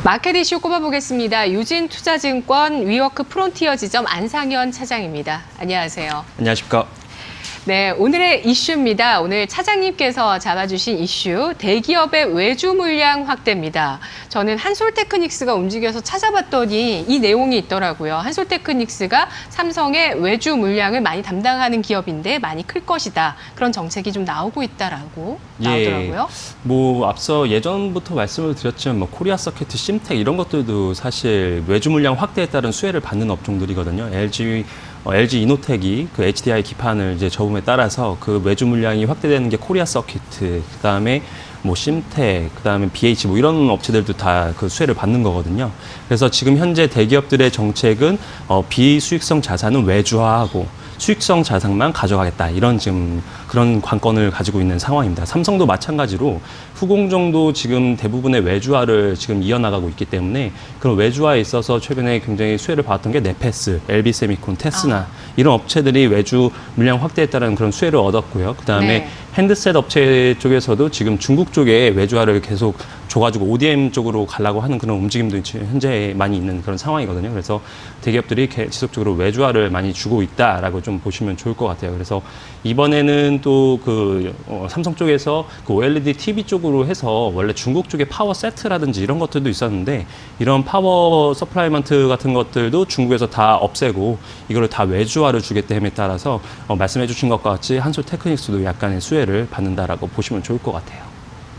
마켓 이슈 꼽아보겠습니다. 유진투자증권 위워크 프론티어 지점 안상현 차장입니다. 안녕하세요. 안녕하십니까. 네, 오늘의 이슈입니다. 오늘 차장님께서 잡아주신 이슈, 대기업의 외주 물량 확대입니다. 저는 한솔테크닉스가 움직여서 찾아봤더니 이 내용이 있더라고요. 한솔테크닉스가 삼성의 외주 물량을 많이 담당하는 기업인데 많이 클 것이다. 그런 정책이 좀 나오고 있다라고 나오더라고요. 뭐 앞서 예전부터 말씀을 드렸지만 뭐 코리아 서킷, 심텍 이런 것들도 사실 외주 물량 확대에 따른 수혜를 받는 업종들이거든요. LG 이노텍이 그 HDI 기판을 이제 접음에 따라서 그 외주 물량이 확대되는 게 코리아 서킷, 그다음에 뭐 심텍, 그다음에 BH 뭐 이런 업체들도 다 그 수혜를 받는 거거든요. 그래서 지금 현재 대기업들의 정책은 비수익성 자산은 외주화하고 수익성 자산만 가져가겠다, 이런 지금 그런 관건을 가지고 있는 상황입니다. 삼성도 마찬가지로 후공정도 지금 대부분의 외주화를 지금 이어나가고 있기 때문에 그런 외주화에 있어서 최근에 굉장히 수혜를 받았던 게 네페스, LB세미콘, 테스나 이런 업체들이 외주 물량 확대에 따른 그런 수혜를 얻었고요. 그다음에 네. 핸드셋 업체 쪽에서도 지금 중국 쪽에 외주화를 계속 줘가지고 ODM 쪽으로 가려고 하는 그런 움직임도 현재 많이 있는 그런 상황이거든요. 그래서 대기업들이 지속적으로 외주화를 많이 주고 있다라고 좀 보시면 좋을 것 같아요. 그래서 이번에는 또 그 삼성 쪽에서 그 OLED TV 쪽으로 해서 원래 중국 쪽에 파워 세트라든지 이런 것들도 있었는데 이런 파워 서플라이먼트 같은 것들도 중국에서 다 없애고 이거를 다 외주화를 주겠다에 따라서 말씀해 주신 것과 같이 한솔테크닉스도 약간의 수혜를 받는다라고 보시면 좋을 것 같아요.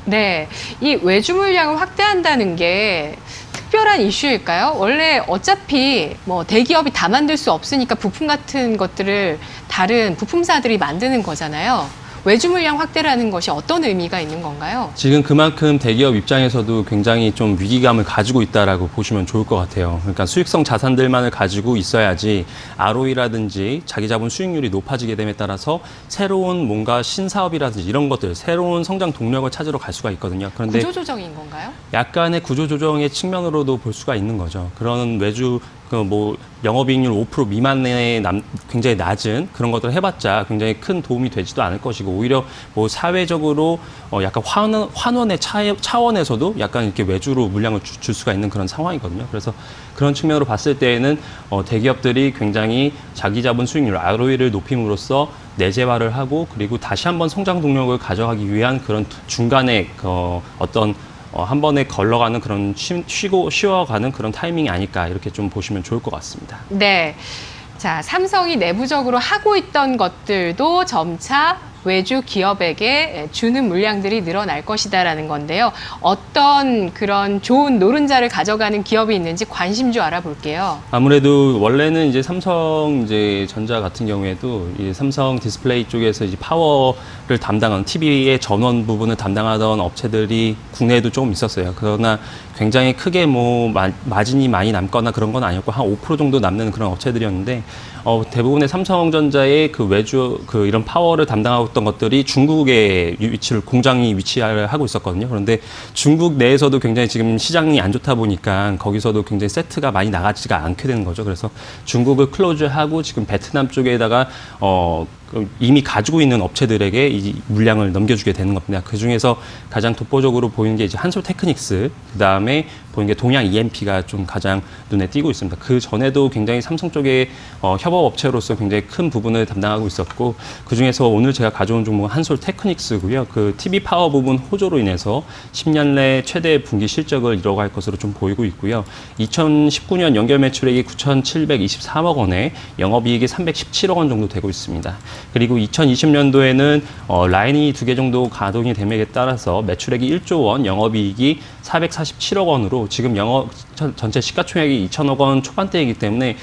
네, 이 외주 물량을 확대한다는 게 특별한 이슈일까요? 원래 어차피 뭐 대기업이 다 만들 수 없으니까 부품 같은 것들을 다른 부품사들이 만드는 거잖아요. 외주 물량 확대라는 것이 어떤 의미가 있는 건가요? 지금 그만큼 대기업 입장에서도 굉장히 좀 위기감을 가지고 있다라고 보시면 좋을 것 같아요. 그러니까 수익성 자산들만을 가지고 있어야지 ROE라든지 자기 자본 수익률이 높아지게 됨에 따라서 새로운 뭔가 신사업이라든지 이런 것들, 새로운 성장 동력을 찾으러 갈 수가 있거든요. 그런데 구조조정인 건가요? 약간의 구조조정의 측면으로도 볼 수가 있는 거죠. 그런 외주 뭐 영업이익률 5% 미만의 굉장히 낮은 그런 것들을 해봤자 굉장히 큰 도움이 되지도 않을 것이고, 오히려 뭐 사회적으로 약간 환원의 차원에서도 약간 이렇게 외주로 물량을 줄 수가 있는 그런 상황이거든요. 그래서 그런 측면으로 봤을 때에는 대기업들이 굉장히 자기 자본 수익률 ROE를 높임으로써 내재화를 하고 그리고 다시 한번 성장 동력을 가져가기 위한 그런 중간에 어떤 한 번에 걸러가는 그런 쉬어가는 그런 타이밍이 아닐까, 이렇게 좀 보시면 좋을 것 같습니다. 네. 자, 삼성이 내부적으로 하고 있던 것들도 점차 외주 기업에게 주는 물량들이 늘어날 것이다라는 건데요. 어떤 그런 좋은 노른자를 가져가는 기업이 있는지 관심주 알아볼게요. 아무래도 원래는 이제 삼성 전자 같은 경우에도 이 삼성 디스플레이 쪽에서 이제 파워를 담당하는 TV의 전원 부분을 담당하던 업체들이 국내에도 조금 있었어요. 그러나 굉장히 크게 뭐 마진이 많이 남거나 그런 건 아니었고 한 5% 정도 남는 그런 업체들이었는데 대부분의 삼성전자의 그 외주 이런 파워를 담당하고 있던 것들이 중국에 공장이 위치를 하고 있었거든요. 그런데 중국 내에서도 굉장히 지금 시장이 안 좋다 보니까 거기서도 굉장히 세트가 많이 나가지가 않게 되는 거죠. 그래서 중국을 클로즈하고 지금 베트남 쪽에다가 이미 가지고 있는 업체들에게 이 물량을 넘겨주게 되는 겁니다. 그 중에서 가장 독보적으로 보이는 게 이제 한솔테크닉스, 그 다음에 보이는 게 동양 EMP가 좀 가장 눈에 띄고 있습니다. 그 전에도 굉장히 삼성 쪽에 협업 업체로서 굉장히 큰 부분을 담당하고 있었고, 그 중에서 오늘 제가 가져온 종목은 한솔테크닉스고요. 그 TV 파워 부분 호조로 인해서 10년 내 최대 분기 실적을 이뤄갈 것으로 좀 보이고 있고요. 2019년 연결 매출액이 9,723억 원에 영업이익이 317억 원 정도 되고 있습니다. 그리고 2020년도에는 라인이 2개 정도 가동이 됨에 따라서 매출액이 1조 원, 영업이익이 447억 원으로 지금 전체 시가총액이 2천억 원 초반대이기 때문에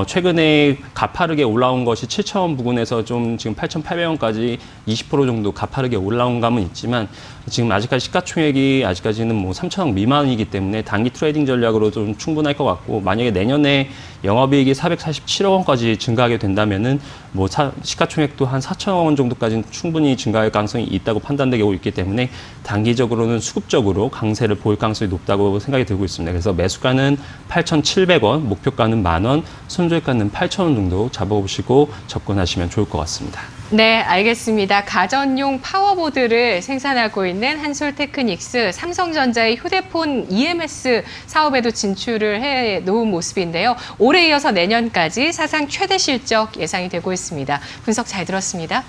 최근에 가파르게 올라온 것이 7천 부근에서 좀 지금 8,800원까지 20% 정도 가파르게 올라온 감은 있지만 지금 아직까지 시가총액이 아직까지는 뭐 3천억 미만이기 때문에 단기 트레이딩 전략으로 좀 충분할 것 같고, 만약에 내년에 영업이익이 447억 원까지 증가하게 된다면은 뭐 시가총액도 한 4천억 원 정도까지는 충분히 증가할 가능성이 있다고 판단되고 있기 때문에 단기적으로는 수급적으로 강세를 보일 가능성이 높다고 생각이 들고 있습니다. 그래서 매수가는 8,700원, 목표가는 10,000원, 손절가는 8,000원 정도 잡아보시고 접근하시면 좋을 것 같습니다. 네, 알겠습니다. 가전용 파워보드를 생산하고 있는 한솔테크닉스, 삼성전자의 휴대폰 EMS 사업에도 진출을 해 놓은 모습인데요. 올해 이어서 내년까지 사상 최대 실적 예상이 되고 있습니다. 분석 잘 들었습니다.